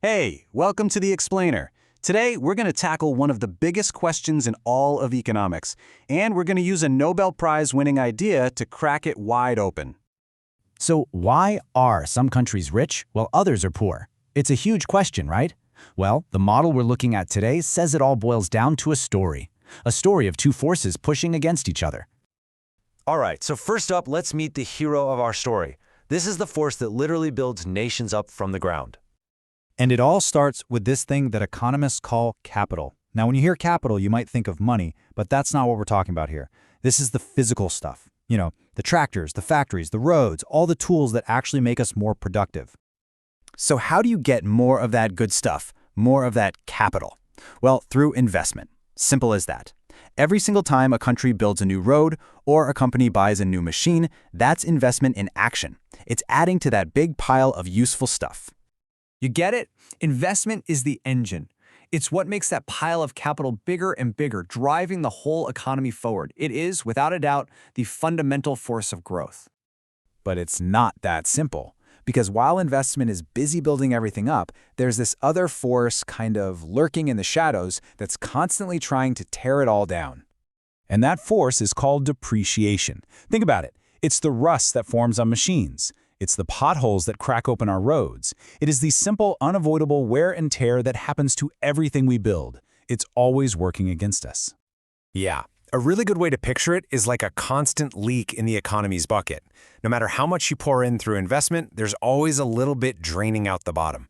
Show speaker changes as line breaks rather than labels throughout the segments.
Hey, welcome to The Explainer. Today, we're going to tackle one of the biggest questions in all of economics, and we're going to use a Nobel Prize-winning idea to crack it wide open.
So why are some countries rich while others are poor? It's a huge question, right? Well, the model we're looking at today says it all boils down to a story of two forces pushing against each other.
All right, so first up, let's meet the hero of our story. This is the force that literally builds nations up from the ground.
And it all starts with this thing that economists call capital. Now, when you hear capital, you might think of money, but that's not what we're talking about here. This is the physical stuff. You know, the tractors, the factories, the roads, all the tools that actually make us more productive.
So how do you get more of that good stuff, more of that capital? Well, through investment. Simple as that. Every single time a country builds a new road or a company buys a new machine, that's investment in action. It's adding to that big pile of useful stuff.
You get it? Investment is the engine. It's what makes that pile of capital bigger and bigger, driving the whole economy forward. It is, without a doubt, the fundamental force of growth.
But it's not that simple. Because while investment is busy building everything up, there's this other force kind of lurking in the shadows that's constantly trying to tear it all down. And that force is called depreciation. Think about it. It's the rust that forms on machines. It's the potholes that crack open our roads. It is the simple, unavoidable wear and tear that happens to everything we build. It's always working against us.
Yeah, a really good way to picture it is like a constant leak in the economy's bucket. No matter how much you pour in through investment, there's always a little bit draining out the bottom.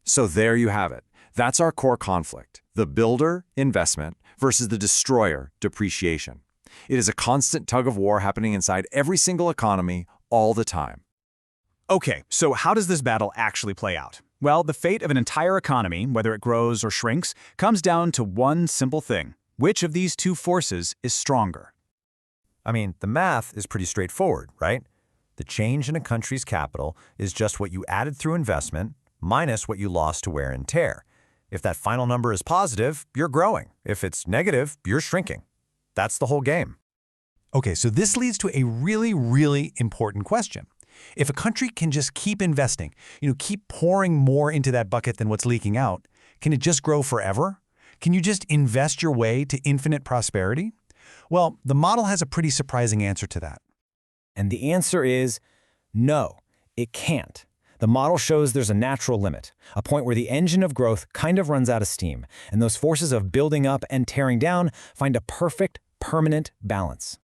So there you have it. That's our core conflict. The builder, investment, versus the destroyer, depreciation. It is a constant tug-of-war happening inside every single economy all the time.
Okay, so how does this battle actually play out? Well, the fate of an entire economy, whether it grows or shrinks, comes down to one simple thing. Which of these two forces is stronger?
I mean, the math is pretty straightforward, right? The change in a country's capital is just what you added through investment minus what you lost to wear and tear. If that final number is positive, you're growing. If it's negative, you're shrinking. That's the whole game.
Okay, so this leads to a really important question. If a country can just keep investing, keep pouring more into that bucket than what's leaking out, can it just grow forever? Can you just invest your way to infinite prosperity? Well, the model has a pretty surprising answer to that.
And the answer is no, it can't. The model shows there's a natural limit, a point where the engine of growth kind of runs out of steam, and those forces of building up and tearing down find a perfect, permanent balance.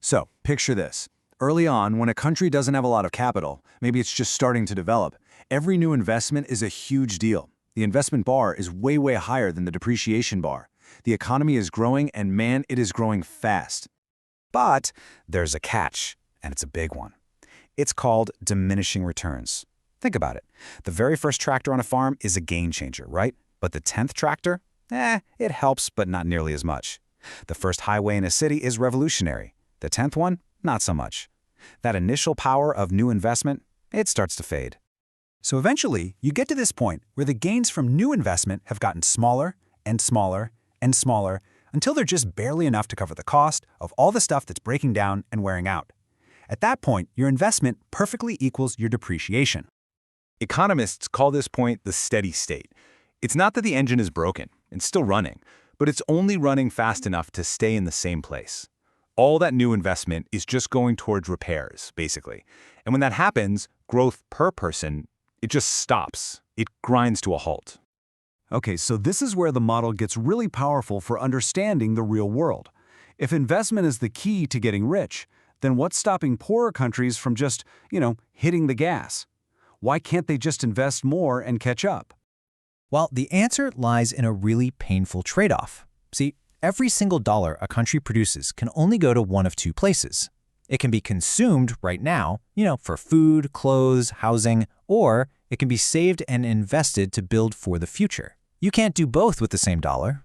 So, picture this. Early on, when a country doesn't have a lot of capital, maybe it's just starting to develop, every new investment is a huge deal. The investment bar is way higher than the depreciation bar. The economy is growing, and man, it is growing fast. But there's a catch, and it's a big one. It's called diminishing returns. Think about it. The very first tractor on a farm is a game changer, right? But the 10th tractor? It helps, but not nearly as much. The first highway in a city is revolutionary. The 10th one? Not so much. That initial power of new investment, it starts to fade.
So eventually, you get to this point where the gains from new investment have gotten smaller and smaller and smaller until they're just barely enough to cover the cost of all the stuff that's breaking down and wearing out. At that point, your investment perfectly equals your depreciation.
Economists call this point the steady state. It's not that the engine is broken, it's still running, but it's only running fast enough to stay in the same place. All that new investment is just going towards repairs, basically. And when that happens, growth per person, it just stops. It grinds to a halt.
Okay, so this is where the model gets really powerful for understanding the real world. If investment is the key to getting rich, then what's stopping poorer countries from just, hitting the gas? Why can't they just invest more and catch up?
Well, the answer lies in a really painful trade-off. See, every single dollar a country produces can only go to one of two places. It can be consumed right now, for food, clothes, housing, or it can be saved and invested to build for the future. You can't do both with the same dollar.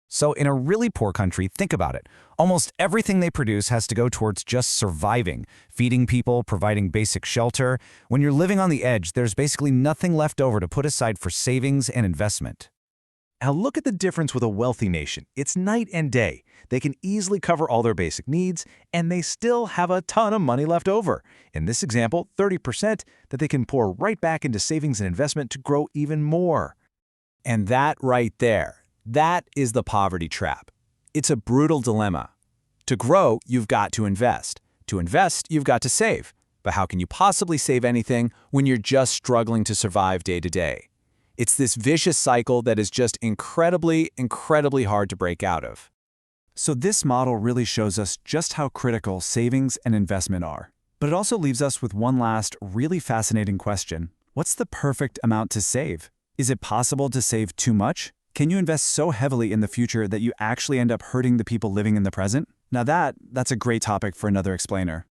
So in a really poor country, think about it. Almost everything they produce has to go towards just surviving, feeding people, providing basic shelter. When you're living on the edge, there's basically nothing left over to put aside for savings and investment.
Now look at the difference with a wealthy nation. It's night and day. They can easily cover all their basic needs, and they still have a ton of money left over. In this example, 30% that they can pour right back into savings and investment to grow even more.
And that right there, that is the poverty trap. It's a brutal dilemma. To grow, you've got to invest. To invest, you've got to save. But how can you possibly save anything when you're just struggling to survive day to day? It's this vicious cycle that is just incredibly, incredibly hard to break out of.
So this model really shows us just how critical savings and investment are. But it also leaves us with one last, really fascinating question. What's the perfect amount to save? Is it possible to save too much? Can you invest so heavily in the future that you actually end up hurting the people living in the present? Now that's a great topic for another explainer.